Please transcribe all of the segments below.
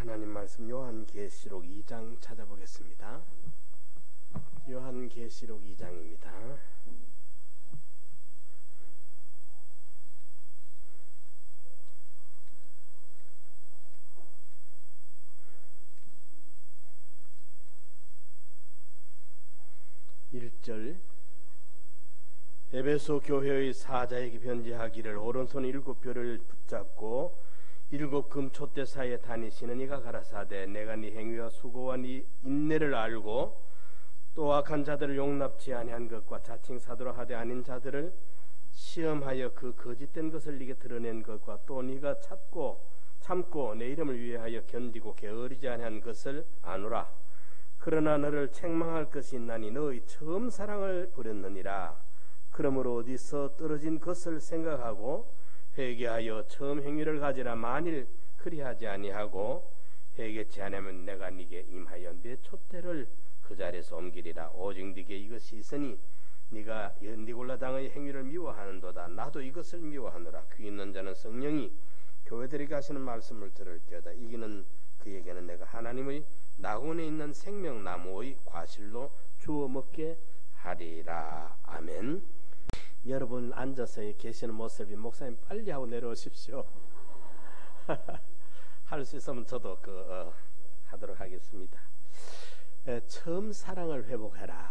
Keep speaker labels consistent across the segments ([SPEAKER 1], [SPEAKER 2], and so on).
[SPEAKER 1] 하나님 말씀 요한계시록 2장 찾아보겠습니다. 요한계시록 2장입니다. 에베소 교회의 사자에게 편지하기를 오른손 7뼈를 붙잡고 7 금촛대 사이에 다니시는 이가 가라사대 내가 네 행위와 수고와 네 인내를 알고 또 악한 자들을 용납치 아니한 것과 자칭 사도라 하되 아닌 자들을 시험하여 그 거짓된 것을 네게 드러낸 것과 또 네가 참고 내 이름을 위하여 견디고 게으르지 아니한 것을 아노라. 그러나 너를 책망할 것이 있나니 너의 처음 사랑을 버렸느니라. 그러므로 어디서 떨어진 것을 생각하고 회개하여 처음 행위를 가지라. 만일 그리하지 아니하고 회개치 아니하면 내가 네게 임하여 네 촛대를 그 자리에서 옮기리라. 오직 네게 이것이 있으니 네가 니골라당의 행위를 미워하는도다. 나도 이것을 미워하노라. 귀 있는 자는 성령이 교회들에게 하시는 말씀을 들을지어다. 이기는 그에게는 내가 하나님의 낙원에 있는 생명나무의 과실로 주워 먹게 하리라. 아멘. 여러분 앉아서 계시는 모습이 목사님 빨리 하고 내려오십시오. 할 수 있으면 저도 하도록 하겠습니다. 처음 사랑을 회복해라.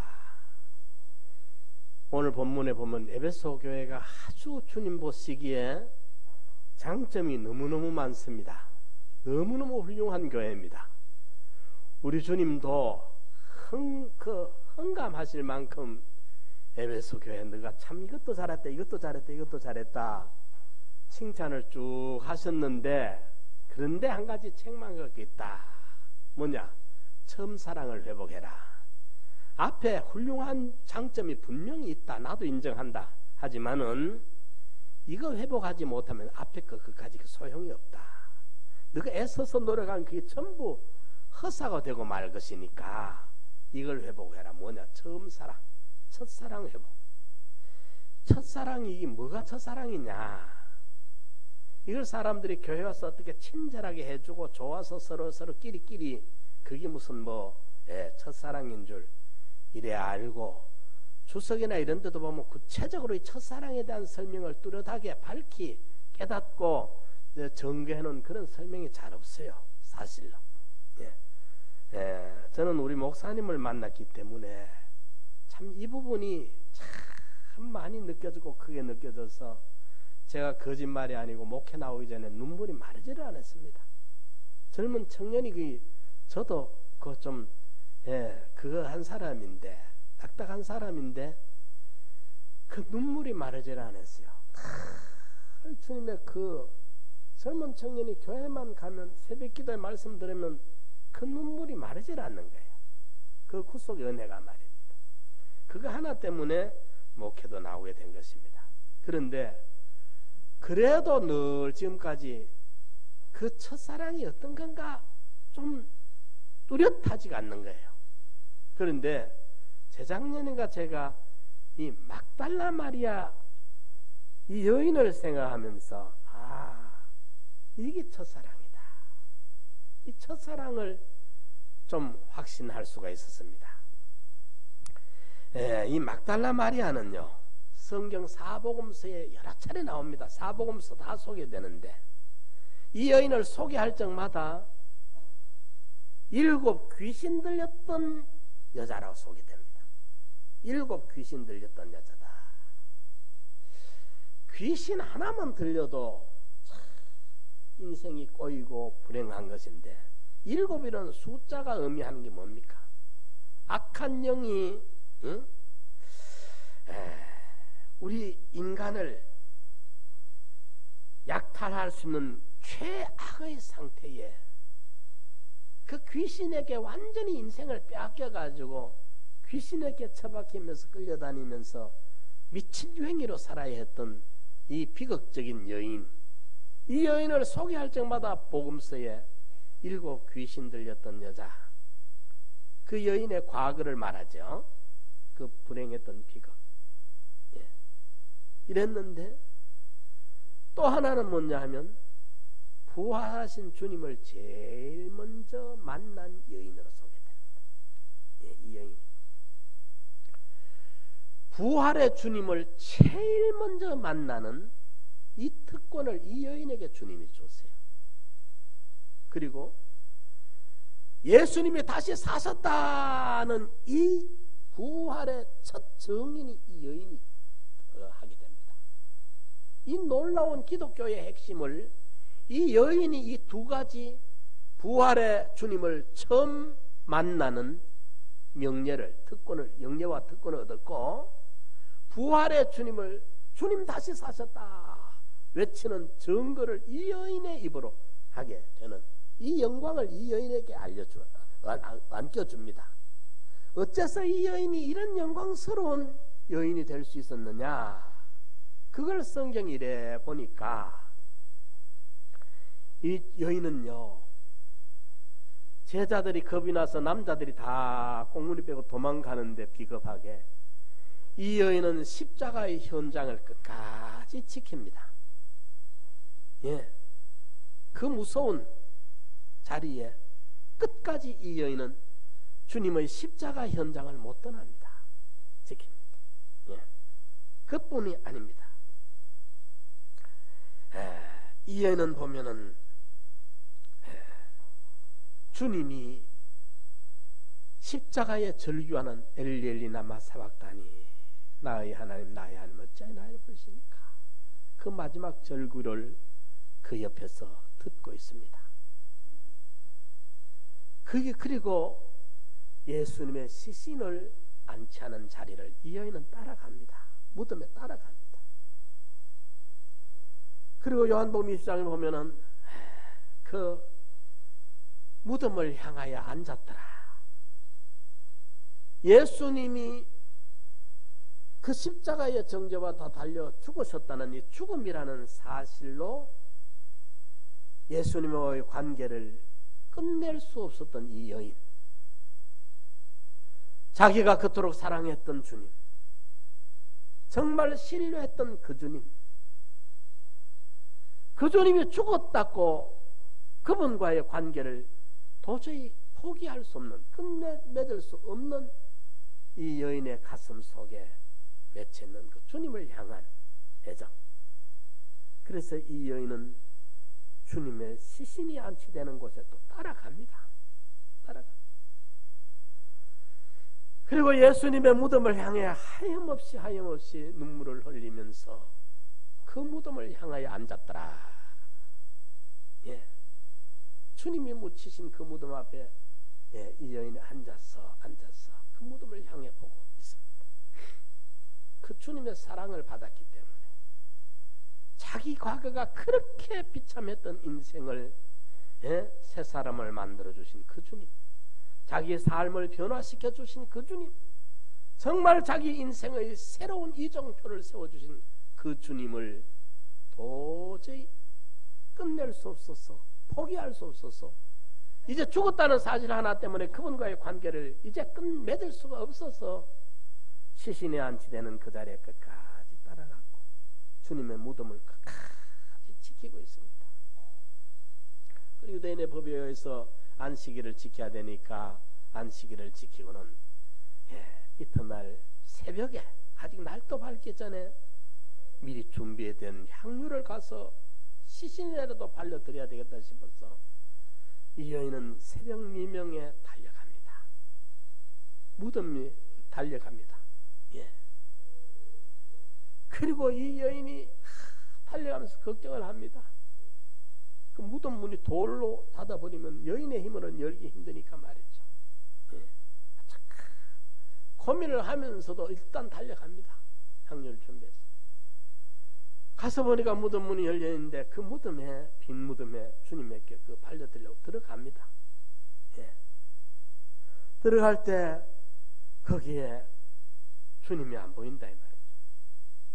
[SPEAKER 1] 오늘 본문에 보면 에베소 교회가 아주 주님 보시기에 장점이 너무너무 많습니다. 너무너무 훌륭한 교회입니다. 우리 주님도 흥감하실 만큼 에베소 교회 너가 참 이것도 잘했다 이것도 잘했다 이것도 잘했다 칭찬을 쭉 하셨는데, 그런데 한 가지 책망할 게 있다. 뭐냐? 처음 사랑을 회복해라. 앞에 훌륭한 장점이 분명히 있다. 나도 인정한다. 하지만은 이거 회복하지 못하면 앞에 그까지 소용이 없다. 너가 애써서 노력한 그게 전부 허사가 되고 말 것이니까 이걸 회복해라. 뭐냐? 처음 사랑, 첫사랑 회복. 첫사랑이 이게 뭐가 첫사랑이냐? 이걸 사람들이 교회 와서 어떻게 친절하게 해주고 좋아서 서로 끼리끼리 그게 무슨 첫사랑인 줄 이래 알고, 주석이나 이런 데도 보면 구체적으로 이 첫사랑에 대한 설명을 뚜렷하게 밝히 깨닫고 전개해놓은 그런 설명이 잘 없어요. 사실로. 저는 우리 목사님을 만났기 때문에 참 이 부분이 참 많이 느껴지고 크게 느껴져서 제가 거짓말이 아니고 목회 나오기 전에 눈물이 마르지를 않았습니다. 젊은 청년이 저도 그거 한 사람인데, 딱딱한 사람인데 그 눈물이 마르지를 않았어요. 주님의 그 젊은 청년이 교회만 가면 새벽 기도에 말씀 들으면 그 눈물이 마르질 않는 거예요. 그 구속의 은혜가 말입니다. 그거 하나 때문에 목회도 나오게 된 것입니다. 그런데 그래도 늘 지금까지 그 첫사랑이 어떤 건가 좀 뚜렷하지가 않는 거예요. 그런데 재작년인가 제가 이 막달라 마리아 이 여인을 생각하면서 이게 첫사랑이다. 이 첫사랑을 좀 확신할 수가 있었습니다. 이 막달라 마리아는요, 성경 사복음서에 여러 차례 나옵니다. 사복음서 다 소개되는데 이 여인을 소개할 적마다 7 귀신 들렸던 여자라고 소개됩니다. 7 귀신 들렸던 여자다. 귀신 하나만 들려도 인생이 꼬이고 불행한 것인데 7이라는 숫자가 의미하는 게 뭡니까? 악한 영이 우리 인간을 약탈할 수 있는 최악의 상태에 그 귀신에게 완전히 인생을 빼앗겨가지고 귀신에게 처박히면서 끌려다니면서 미친 유행이로 살아야 했던 이 비극적인 여인, 이 여인을 소개할 적마다 복음서에 7 귀신 들렸던 여자, 그 여인의 과거를 말하죠. 그 불행했던 비극. 이랬는데 또 하나는 뭐냐 하면
[SPEAKER 2] 부활하신 주님을 제일 먼저 만난 여인으로 소개됩니다. 예, 이 여인이 부활의 주님을 제일 먼저 만나는 이 특권을 이 여인에게 주님이 줬어요. 그리고 예수님이 다시 사셨다는 이 부활의 첫 증인이 이 여인이 하게 됩니다. 이 놀라운 기독교의 핵심을 이 여인이 이 두 가지 부활의 주님을 처음 만나는 명예를, 특권을, 영예와 특권을 얻었고, 부활의 주님을 주님 다시 사셨다 외치는 증거를 이 여인의 입으로 하게 되는 이 영광을 이 여인에게 안겨줍니다. 어째서 이 여인이 이런 영광스러운 여인이 될 수 있었느냐? 그걸 성경이 이래 보니까 이 여인은요, 제자들이 겁이 나서 남자들이 다 꽁무니 빼고 도망가는데 비겁하게 이 여인은 십자가의 현장을 끝까지 지킵니다. 예, 그 무서운 자리에 끝까지 이 여인은 주님의 십자가 현장을 못 떠납니다. 지킵니다. 예, 그뿐이 아닙니다. 이 여인은 보면은 주님이 십자가에 절규하는 엘리엘리 라마 사박다니 나의 하나님 나의 하나님 어찌하여 나를 버리십니까? 그 마지막 절규를 그 옆에서 듣고 있습니다. 그리고 예수님의 시신을 안치하는 자리를 이 여인은 따라갑니다. 무덤에 따라갑니다. 그리고 요한복음 20장을 보면은 그 무덤을 향하여 앉았더라. 예수님이 그 십자가의 정죄와 다 달려 죽으셨다는 이 죽음이라는 사실로 예수님과의 관계를 끝낼 수 없었던 이 여인, 자기가 그토록 사랑했던 주님, 정말 신뢰했던 그 주님, 그 주님이 죽었다고 그분과의 관계를 도저히 포기할 수 없는, 끝맺을 수 없는 이 여인의 가슴 속에 맺혀있는 그 주님을 향한 애정. 그래서 이 여인은 주님의 시신이 안치되는 곳에 또 따라갑니다. 그리고 예수님의 무덤을 향해 하염없이 눈물을 흘리면서 그 무덤을 향하여 앉았더라. 예, 주님이 묻히신 그 무덤 앞에 이 여인이 앉아서 그 무덤을 향해 보고 있습니다. 그 주님의 사랑을 받았기 때문에 자기 과거가 그렇게 비참했던 인생을 새 사람을 만들어 주신 그 주님, 자기의 삶을 변화시켜 주신 그 주님, 정말 자기 인생의 새로운 이정표를 세워주신 그 주님을 도저히 끝낼 수 없어서, 포기할 수 없어서, 이제 죽었다는 사실 하나 때문에 그분과의 관계를 이제 맺을 수가 없어서 시신에 안치되는 그 자리에 끝까지 따라갔고 주님의 무덤을 끝까지 지키고 있습니다. 그리고 유대인의 법에 의해서 안식일을 지켜야 되니까 안식일을 지키고는 이튿날 새벽에 아직 날도 밝기 전에 미리 준비된 향유를 가서 시신이라도 발려드려야 되겠다 싶어서 이 여인은 새벽 미명에 달려갑니다. 무덤에 달려갑니다. 예. 그리고 이 여인이 달려가면서 걱정을 합니다. 그 무덤 문이 돌로 닫아버리면 여인의 힘으로는 열기 힘드니까 말이죠. 예. 고민을 하면서도 일단 달려갑니다. 향유를 준비해서. 가서 보니까 무덤 문이 열려있는데 그 무덤에, 빈 무덤에 주님에게 그 발려드리려고 들어갑니다. 예. 들어갈 때 거기에 주님이 안 보인다 이 말이죠.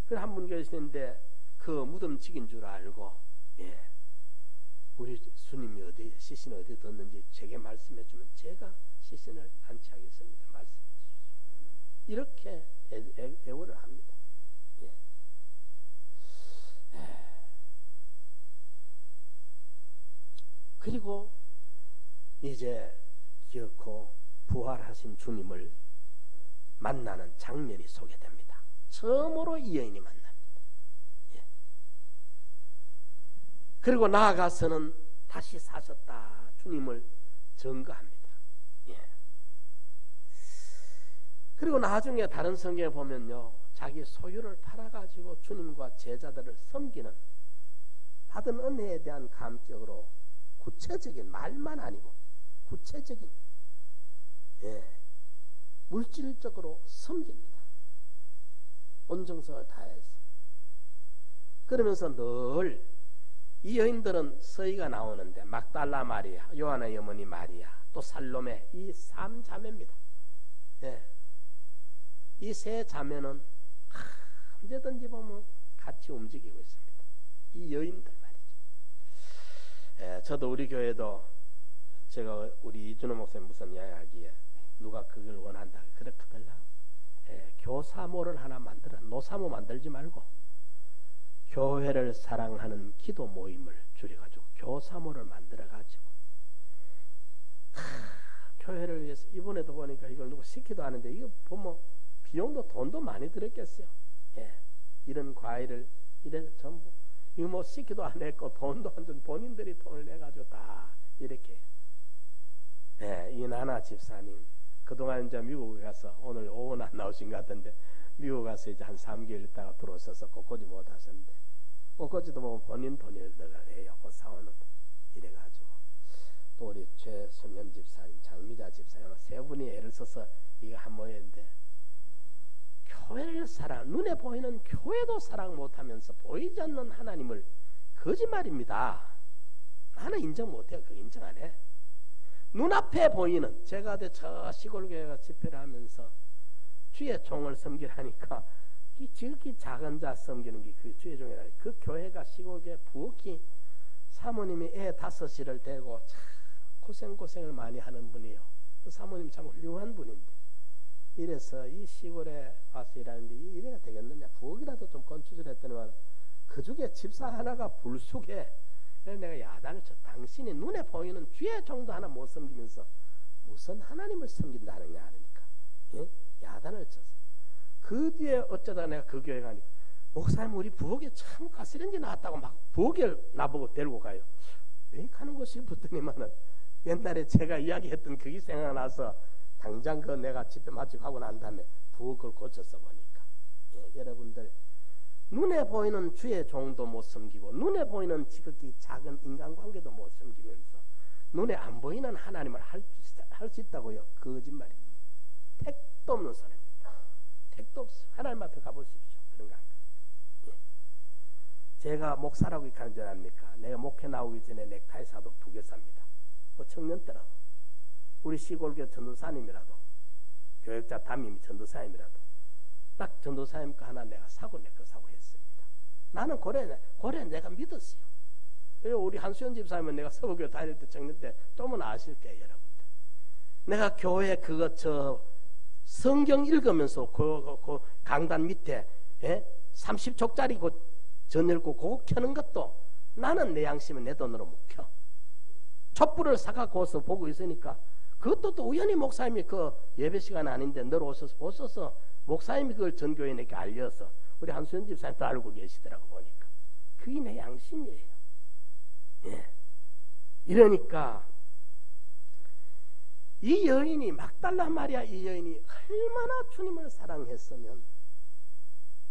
[SPEAKER 2] 그래 한 분 계시는데 그 무덤직인 줄 알고 우리 주님이 어디 시신을 어디 뒀는지 제게 말씀해 주면 제가 시신을 안치하겠습니다. 말씀해 주십시오. 이렇게 애원을 합니다. 예. 그리고 이제 기어코 부활하신 주님을 만나는 장면이 소개됩니다. 처음으로 이 여인이 만납니다. 예. 그리고 나아가서는 다시 사셨다 주님을 증거합니다. 예. 그리고 나중에 다른 성경에 보면요, 자기 소유를 팔아가지고 주님과 제자들을 섬기는, 받은 은혜에 대한 감격으로 구체적인 말만 아니고 구체적인, 예, 물질적으로 섬깁니다. 온 정성을 다해서. 그러면서 늘 이 여인들은 서희가 나오는데 막달라 마리아, 요한의 어머니 마리아, 또 살로메, 이 3자매입니다. 예. 이 3자매는 언제든지 보면 같이 움직이고 있습니다. 이 여인들 말이죠. 예, 저도 우리 교회도 제가 우리 이준호 목사님 무슨 이야기하기에 누가 그걸 원한다 그렇거든요. 예, 교사모를 하나 만들어. 노사모 만들지 말고 교회를 사랑하는 기도 모임을 줄여가지고 교사모를 만들어가지고 교회를 위해서, 이번에도 보니까 이걸 누구 시키도 하는데 이거 보면 비용도 돈도 많이 들었겠어요. 예, 이런 과일을 이래 전부 이거 뭐 시키도 안 했고 돈도 완전 본인들이 돈을 내가지고 다 이렇게. 예, 이나나 집사님 그동안 이제 미국에 가서 오늘 오후는 안 나오신 것 같은데 미국 가서 이제 한 3개월 있다가 들어오셔서 꽃꽂이 못 하셨는데, 꽃꽂이도 보면 본인 돈을 해요. 그 사원은 이래가지고 또 우리 최순현 집사님, 장미자 집사님 세 분이 애를 써서 이거 한 모였는데, 교회를 사랑, 눈에 보이는 교회도 사랑 못하면서 보이지 않는 하나님을, 거짓말입니다. 나는 인정 못해요. 그거 인정 안 해. 눈앞에 보이는, 제가 저 시골교회가 집회를 하면서 주의 종을 섬기라니까 이 지극히 작은 자 섬기는 게 그 주의 종이라니까. 그 교회가 시골교회 부엌이 사모님이 애 5을 데리고 참 고생을 많이 하는 분이에요. 그 사모님 참 훌륭한 분인데, 이래서 이 시골에 와서 일하는데 이래가 되겠느냐, 부엌이라도 좀 건축을 했더니만 그 중에 집사 하나가 불쑥해. 그래서 내가 야단을 쳐. 당신이 눈에 보이는 주의 종도 하나 못 섬기면서 무슨 하나님을 섬긴다느냐 하니까, 예? 야단을 쳤어. 그 뒤에 어쩌다 내가 그 교회 가니까, 목사님 우리 부엌에 참 가스레인지 나왔다고 막 부엌에 나보고 데리고 가요. 왜 가는 것이 싶었더니만은 옛날에 제가 이야기했던 그게 생각나서 당장 그 내가 집회 마치고 하고 난 다음에 부엌을 고쳐서 보니까, 예, 여러분들 눈에 보이는 주의 종도 못 섬기고 눈에 보이는 지극히 작은 인간관계도 못 섬기면서 눈에 안 보이는 하나님을 할 수 있다고요? 거짓말입니다. 택도 없는 소리입니다. 택도 없어. 하나님 앞에 가보십시오. 그런 거 안 그래요? 예. 제가 목사라고 이렇게 하는 줄 압니까? 내가 목회 나오기 전에 넥타이 사도 2개 삽니다. 그 청년 때라도, 우리 시골교 전도사님이라도, 교역자 담임 전도사님이라도 딱 전도사님 거 하나 내가 사고 내 거 사고 했습니다. 나는 고래 내가 믿었어요. 우리 한수연 집사님은 내가 서부교회 다닐 때 청년 때 좀은 아실 거예요, 여러분들. 내가 교회 그거 성경 읽으면서 그 강단 밑에, 예? 30족짜리 그 전 읽고 그거 켜는 것도 나는 내 양심에 내 돈으로 못 켜. 촛불을 사갖고서 보고 있으니까, 그것도 또 우연히 목사님이 그 예배 시간 아닌데 늘 오셔서 보셔서 목사님이 그걸 전교인에게 알려서 우리 한수연 집사님도 알고 계시더라고. 보니까 그게 내 양심이에요. 예. 이러니까 이 여인이, 막달라 마리아 이 여인이 얼마나 주님을 사랑했으면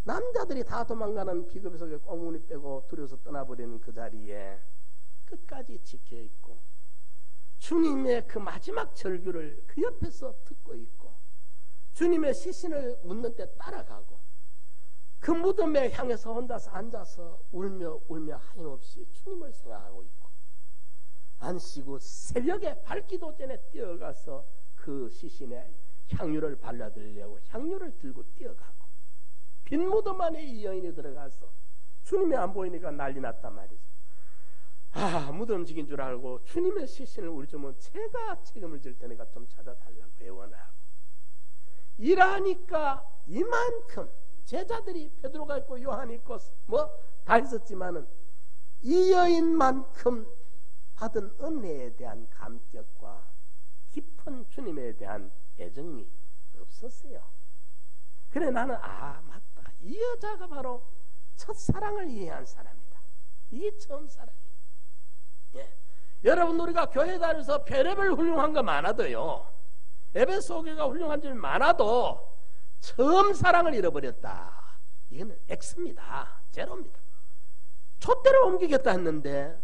[SPEAKER 2] 남자들이 다 도망가는 비급 속에 꽁무니 빼고 두려워서 떠나버리는 그 자리에 끝까지 지켜있고 주님의 그 마지막 절규를 그 옆에서 듣고 있고 주님의 시신을 묻는 때 따라가고 그 무덤에 향해서 혼자서 앉아서 울며 하염없이 주님을 생각하고 있고, 안식후 새벽에 밝기도 전에 뛰어가서 그 시신에 향유를 발라드리려고 향유를 들고 뛰어가고, 빈 무덤 안에 이 여인이 들어가서 주님이 안 보이니까 난리 났단 말이죠. 무덤직인 줄 알고 주님의 시신을 우리 좀 제가 책임을 질 테니까 좀 찾아달라고 애원하고, 일하니까 이만큼 제자들이 베드로가 있고 요한이 있고 뭐 다 있었지만은 이 여인만큼 받은 은혜에 대한 감격과 깊은 주님에 대한 애정이 없었어요. 그래 나는 맞다, 이 여자가 바로 첫사랑을 이해한 사람이다. 이게 처음 사랑이에요. 예. 여러분, 우리가 교회 다니면서 별의별 훌륭한 거 많아도요, 에베소 교회가 훌륭한 점이 많아도 처음 사랑을 잃어버렸다, 이거는 X입니다. 제로입니다. 촛대를 옮기겠다 했는데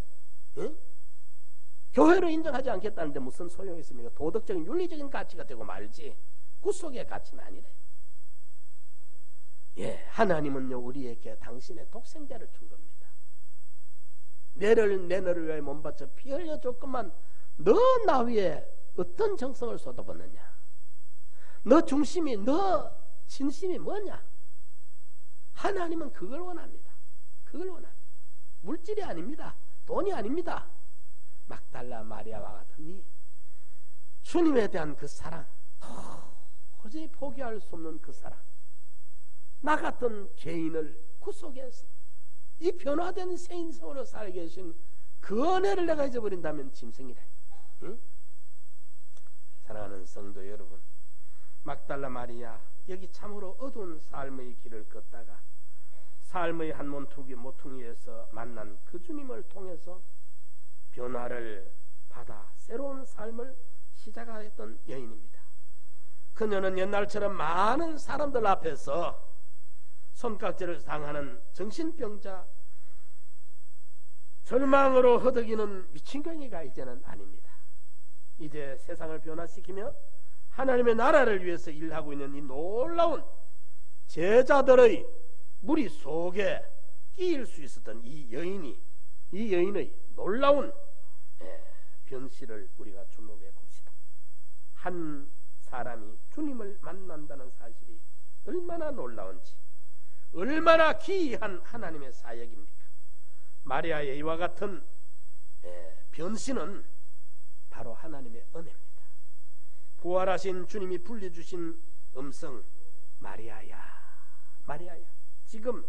[SPEAKER 2] 교회로 인정하지 않겠다는데 무슨 소용이 있습니까? 도덕적인 윤리적인 가치가 되고 말지 구속의 가치는 아니래. 예, 하나님은요 우리에게 당신의 독생자를 준 겁니다. 내 너를 위해 몸바쳐 피 흘려줬건만 너 나 위에 어떤 정성을 쏟아붓느냐, 너 중심이, 너 진심이 뭐냐. 하나님은 그걸 원합니다. 그걸 원합니다. 물질이 아닙니다. 돈이 아닙니다. 막달라 마리아와 같으니 주님에 대한 그 사랑, 도저히 포기할 수 없는 그 사랑, 나 같은 죄인을 구속해서 이 변화된 새 인생으로 살게 하신 그 은혜를 내가 잊어버린다면 짐승이다. 응? 사랑하는 성도 여러분, 막달라 마리아, 여기 참으로 어두운 삶의 길을 걷다가 삶의 한 모퉁이에서 만난 그 주님을 통해서 변화를 받아 새로운 삶을 시작하였던 여인입니다. 그녀는 옛날처럼 많은 사람들 앞에서 손깍지를 당하는 정신병자, 절망으로 허덕이는 미친경이가 이제는 아닙니다. 이제 세상을 변화시키며 하나님의 나라를 위해서 일하고 있는 이 놀라운 제자들의 무리 속에 끼일 수 있었던 이 여인의 놀라운 변시를 우리가 주목해 봅시다. 한 사람이 주님을 만난다는 사실이 얼마나 놀라운지, 얼마나 기이한 하나님의 사역입니까? 마리아의 이와 같은 변시는 바로 하나님의 은혜입니다. 부활하신 주님이 불려주신 음성, 마리아야, 마리아야. 지금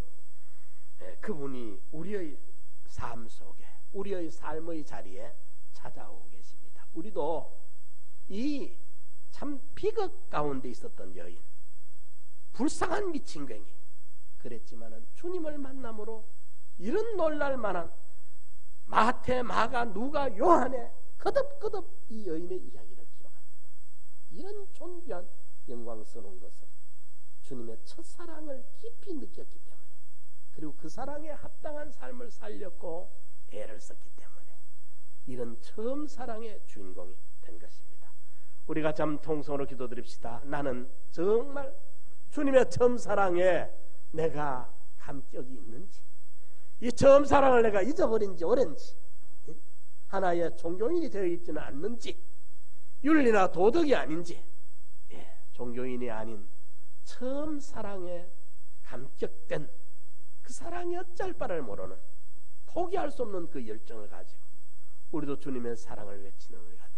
[SPEAKER 2] 그분이 우리의 삶 속에, 우리의 삶의 자리에 찾아오고 계십니다. 우리도 이 참 비극 가운데 있었던 여인, 불쌍한 미친괭이, 그랬지만은 주님을 만남으로 이런 놀랄만한 마태, 마가, 누가, 요한의 거듭거듭 이 여인의 이야기를 기록합니다. 이런 존귀한 영광스러운 것은 주님의 첫사랑을 깊이 느꼈기 때문에, 그리고 그 사랑에 합당한 삶을 살렸고 애를 썼기 때문에 이런 처음 사랑의 주인공이 된 것입니다. 우리가 참 통성으로 기도드립시다. 나는 정말 주님의 처음 사랑에 내가 감격이 있는지, 이 처음 사랑을 내가 잊어버린 지 오랜지, 하나의 종교인이 되어 있지는 않는지, 윤리나 도덕이 아닌지, 종교인이 아닌 처음 사랑에 감격된 그 사랑이 어쩔 바를 모르는, 포기할 수 없는 그 열정을 가지고 우리도 주님의 사랑을 외치는 우리가